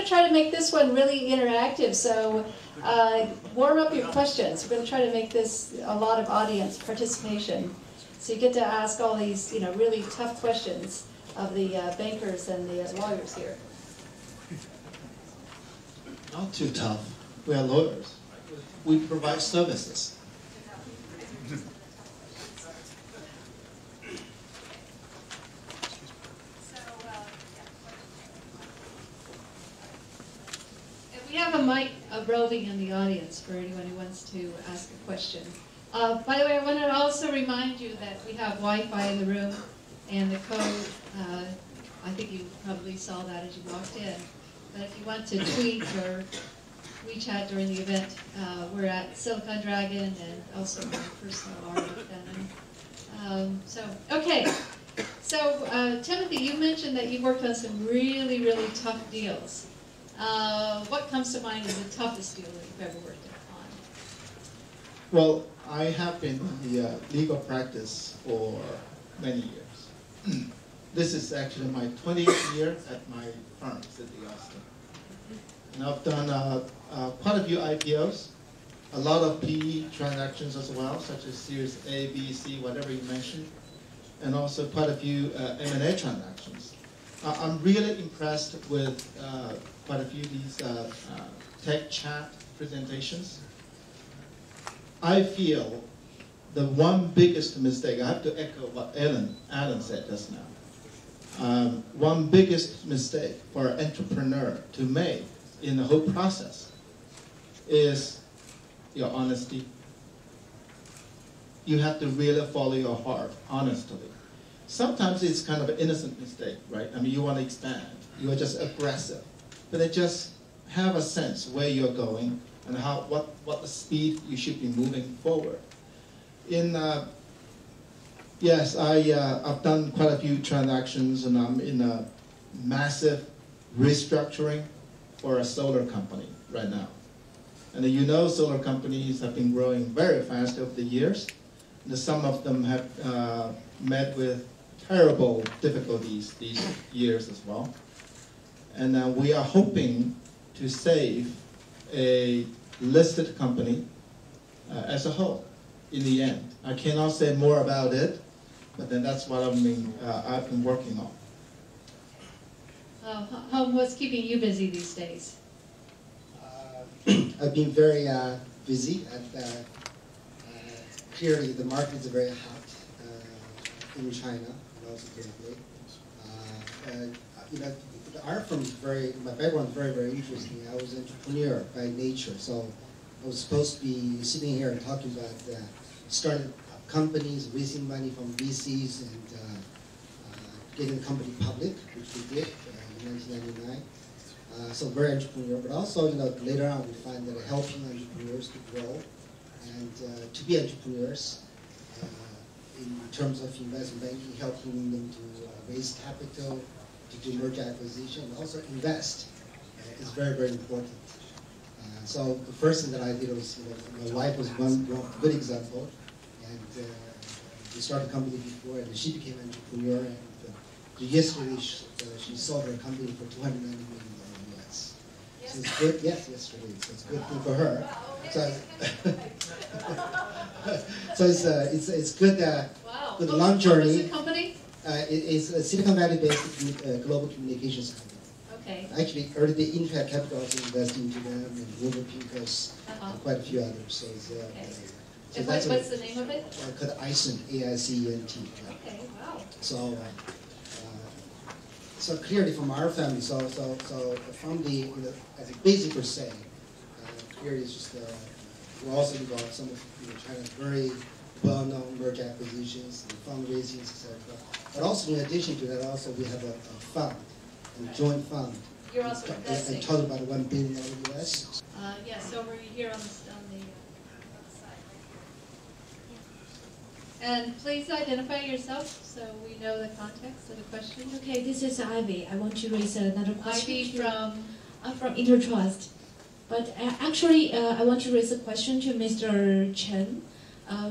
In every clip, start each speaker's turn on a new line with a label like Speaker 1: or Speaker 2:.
Speaker 1: try to make this one really interactive, so warm up your questions. We're going to try to make this a lot of audience participation. So you get to ask all these, really tough questions of the bankers and the lawyers here.
Speaker 2: Not too tough. We are lawyers. We provide services.
Speaker 1: We have a mic roving in the audience for anyone who wants to ask a question. By the way, I want to also remind you that we have Wi-Fi in the room, and the code, I think you probably saw that as you walked in. But if you want to tweet or WeChat during the event, we're at Silicon Dragon and also my personal art at Fannin. Okay. So, Timothy, you mentioned that you worked on some really, really tough deals. What comes to mind as the toughest deal that you've ever worked on?
Speaker 2: Well, I have been in the legal practice for many years. This is actually my 20th year at my firm, Sidley. And I've done quite a few IPOs, a lot of PE transactions as well, such as Series A, B, C, whatever you mentioned, and also quite a few M&A transactions. I'm really impressed with quite a few of these tech chat presentations. I feel the one biggest mistake, I have to echo what Alan said just now. One biggest mistake for an entrepreneur to make in the whole process is your honesty. You have to really follow your heart honestly. Sometimes it's kind of an innocent mistake, right? I mean, you want to expand. You are just aggressive. But then just have a sense where you're going and what the speed you should be moving forward. Yes, I've done quite a few transactions, and I'm in a massive restructuring for a solar company right now. And solar companies have been growing very fast over the years. And some of them have met with terrible difficulties these years as well. And we are hoping to save a listed company as a whole in the end. I cannot say more about it, but then that's what I've been working on.
Speaker 1: What's keeping you busy these days?
Speaker 3: I've been very busy. Clearly, the market is very hot in China and also globally. Our firm is my background is very, very interesting. I was an entrepreneur by nature, so I was supposed to be sitting here and talking about starting companies, raising money from VCs, and getting the company public, which we did in 1999. So very entrepreneurial, but also later on we find that helping entrepreneurs to grow and to be entrepreneurs in terms of investment banking, helping them to raise capital, to do merger acquisition, and also invest is very, very important. So the first thing that I did was, my wife was one good example, and we started a company before, and she became an entrepreneur, and yesterday she sold her company for $290 million US. So it's good, yes, yesterday, so it's a good thing for her. So, it's good, good long journey.
Speaker 1: What was the company?
Speaker 3: It's a Silicon Valley-based global communications company.
Speaker 1: Okay.
Speaker 3: Actually, early the Internet Capital also invested into them, and Global Pinkos, and quite a few others. So it's
Speaker 1: and what's the name of it?
Speaker 3: Called AICENT, A-I-C-E-N-T.
Speaker 1: Okay, wow.
Speaker 3: So, so clearly from our family, so from the as a basic per se, clearly it's just we're also involved some of China's very well-known merger acquisitions and fundraising, etc. But also in addition to that, also we have a fund, a joint fund.
Speaker 1: You're also investing.
Speaker 3: And total about $1 billion US.
Speaker 1: Yes, over here on the side. And please identify yourself so we know the context of the question.
Speaker 4: Okay, this is Ivy. I want to raise another question.
Speaker 1: Ivy from?
Speaker 4: I'm from Intertrust. But actually, I want to raise a question to Mr. Chen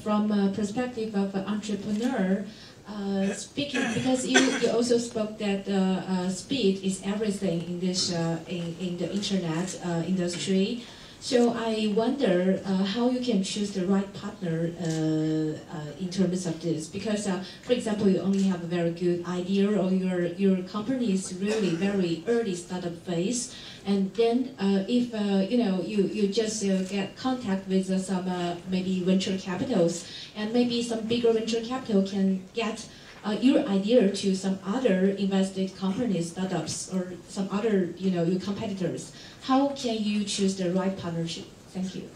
Speaker 4: from a perspective of an entrepreneur. Speaking, because you also spoke that speed is everything in this in the internet industry. So I wonder how you can choose the right partner in terms of this, because for example, you only have a very good idea, or your company is really very early startup phase, and then if you just get contact with some maybe venture capitals, and maybe some bigger venture capital can get your idea to some other invested companies, startups, or some other your competitors. How can you choose the right partnership? Thank you.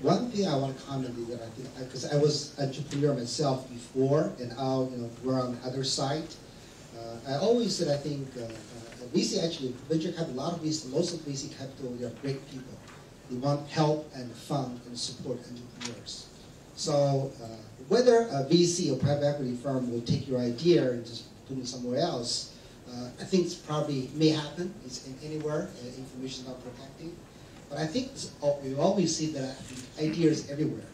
Speaker 3: One thing I want to comment is that I think, because I was an entrepreneur myself before, and now we're on the other side. I always said I think VC actually venture capital, a lot of VC, most of VC capital, they are great people. They want help and fund and support entrepreneurs. So whether a VC or private equity firm will take your idea and just put it somewhere else, I think it's probably may happen. It's anywhere. Information is not protected. But I think we always see that ideas everywhere.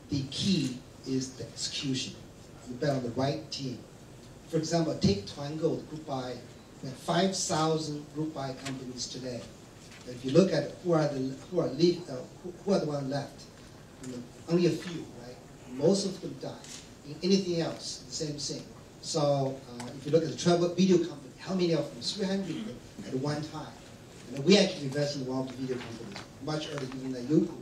Speaker 3: The key is the execution. You bet on the right team. For example, take Twango, the group buy. We have 5,000 group buy companies today. If you look at who are the ones left, only a few, right? Most of them die. Anything else, the same thing. So if you look at the travel video company, how many of them? 300 at one time. And we actually invested in one of the video companies much earlier even than Youku.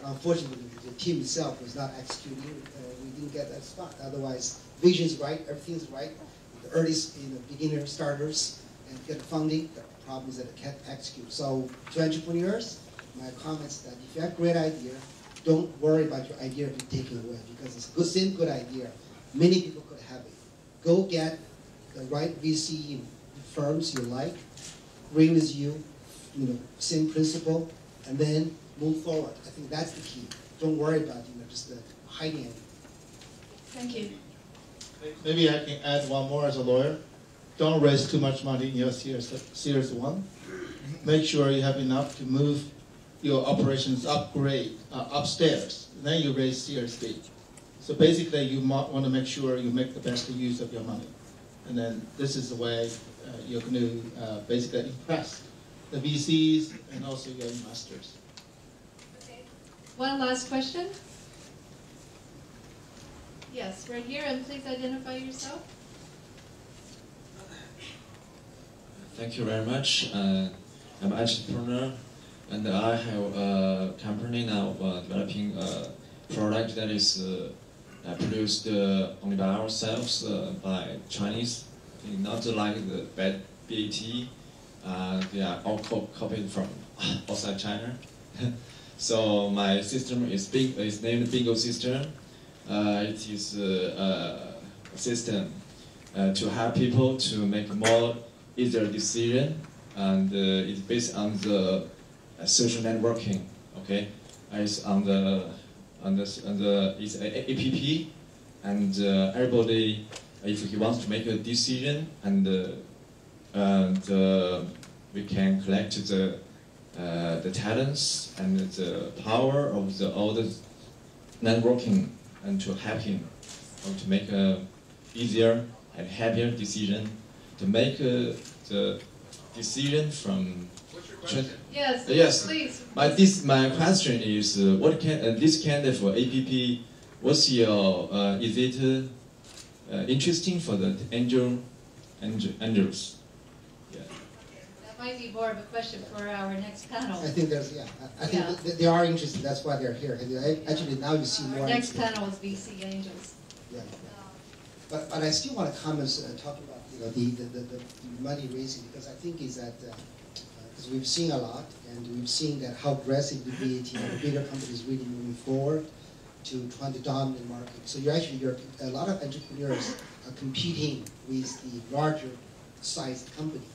Speaker 3: Unfortunately, the team itself was not executing. We didn't get that spot. Otherwise, vision's right, everything's right. The earliest, beginner starters and get funding. The problem is that they can't execute. So to entrepreneurs, my comments that if you have a great idea, don't worry about your idea being taken away, because it's a same good idea. Many people could have it. Go get the right VC firms you like, agree with you, same principle, and then move forward. I think that's the key. Don't worry about just hiding it.
Speaker 4: Thank you.
Speaker 2: Maybe I can add one more as a lawyer. Don't raise too much money in your series one. Make sure you have enough to move your operations upstairs. Then you raise Series B. So basically, you want to make sure you make the best use of your money. And then this is the way you're going to basically impress the VCs and also your investors.
Speaker 1: Okay. One last question. Yes, right here, and please identify yourself.
Speaker 5: Thank you very much. I'm an entrepreneur, and I have a company now developing a product that is produced only by ourselves, by Chinese, not like the BAT. They are all copied from outside China. So my system is named Bingo System. It is a system to help people to make more easier decision, and it's based on the social networking. Okay, it's on the it's an app, and everybody, if he wants to make a decision, and we can collect the talents and the power of all the networking, and to help him to make a easier and happier decision, to make the decision from.
Speaker 1: What's your question? Yes.
Speaker 5: Yes.
Speaker 1: Please.
Speaker 5: My question is, what can this kind of app? What's your? Is it interesting for the angels? Yeah.
Speaker 1: That might be more of a question for our next panel.
Speaker 3: I think I think they are interested. That's why they're here. And actually, now you see more.
Speaker 1: Our next panel is VC Angels.
Speaker 3: Yeah. But I still want to comment talking about the money raising, because I think is that because we've seen a lot, and we've seen that how aggressive the BAT, the bigger companies really moving forward to trying to dominate the market. So a lot of entrepreneurs are competing with the larger sized company.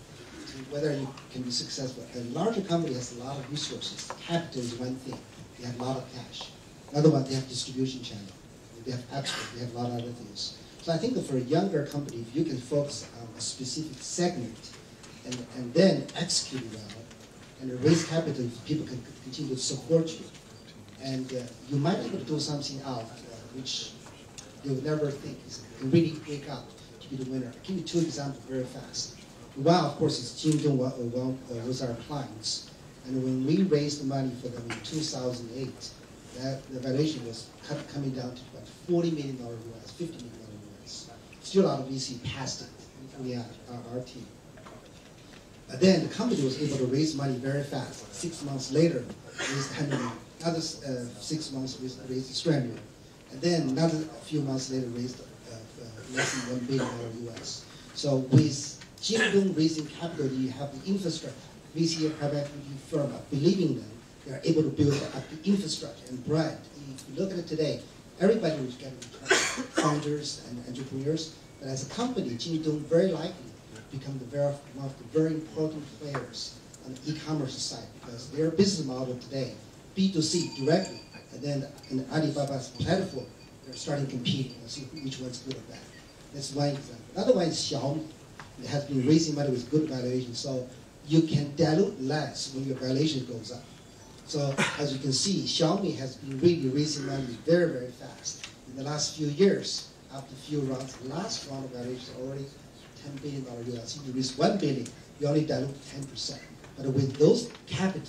Speaker 3: So whether you can be successful. A larger company has a lot of resources. Capital is one thing. They have a lot of cash. Another one, they have distribution channel. They have export. They have a lot of other things. So I think for a younger company, if you can focus on a specific segment and then execute well and raise capital, if people can continue to support you, and you might be able to do something out which you'll never think it's really wake up to be the winner. I'll give you two examples very fast. One, of course, is Jingdong was our clients. And when we raised the money for them in 2008, the valuation was coming down to about $40 million US, $50 million US. Still a lot of VC passed it, including our team. But then the company was able to raise money very fast. 6 months later, raised 100 million. Another 6 months, raised 300 million. And then another few months later, raised less than $1 billion US. So with Jingdong raising capital, you have the infrastructure. VC and private equity firm are believing them. They are able to build up the infrastructure and brand. If you look at it today, everybody is getting founders and entrepreneurs. But as a company, Jingdong very likely become one of the very important players on the e-commerce side because their business model today, B2C directly, and then in Alibaba's platform, they're starting competing and see which one's good at that. That's one example. Another one is Xiaomi. It has been raising money with good valuation, so you can dilute less when your valuation goes up. So as you can see, Xiaomi has been really raising money very, very fast. In the last few years, after a few rounds, the last round of valuation is already $10 billion US. If you raise $1 billion, you only dilute 10%. But with those capital,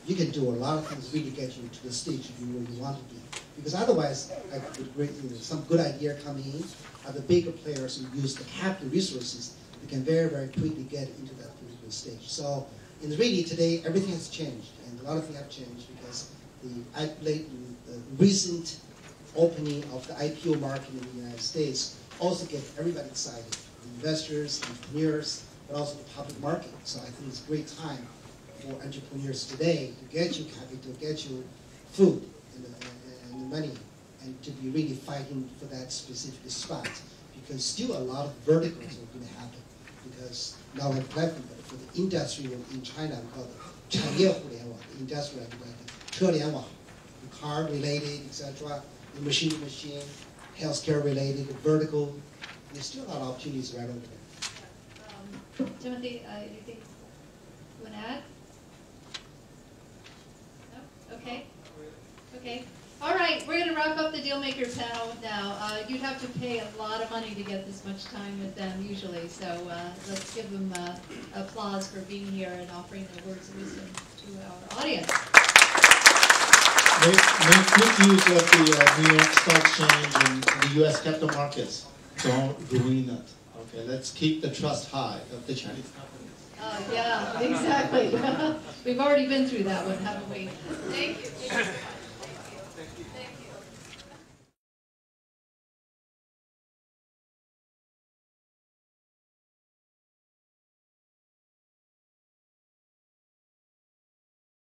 Speaker 3: you can do a lot of things really get you to the stage where you want to be. Because otherwise, some good idea coming in, are the bigger players who use the capital resources, they can very, very quickly get into that particular stage. So, really today, everything has changed, and a lot of things have changed because the recent opening of the IPO market in the United States also get everybody excited, investors, entrepreneurs, but also the public market. So I think it's a great time for entrepreneurs today to get you capital, to get you food and the money, and to be really fighting for that specific spot. Because still a lot of verticals are going to happen. Because now we have platform, but for the industry in China, we call it 产业互联网, the industry like 车联网, the car related, etc., the machine to machine, healthcare related, the vertical. There's still a lot of opportunities right over there.
Speaker 1: Timothy, anything you want to add? No? Okay. Okay. All right, we're going to wrap up the Dealmaker panel now. You'd have to pay a lot of money to get this much time with them usually, so let's give them applause for being here and offering their words of wisdom to our audience.
Speaker 2: Make good use of the New York Stock Exchange and the U.S. capital markets. Don't ruin it. Okay, let's keep the trust high of the Chinese companies.
Speaker 1: Yeah, exactly. We've already been through that one, haven't we? Thank you.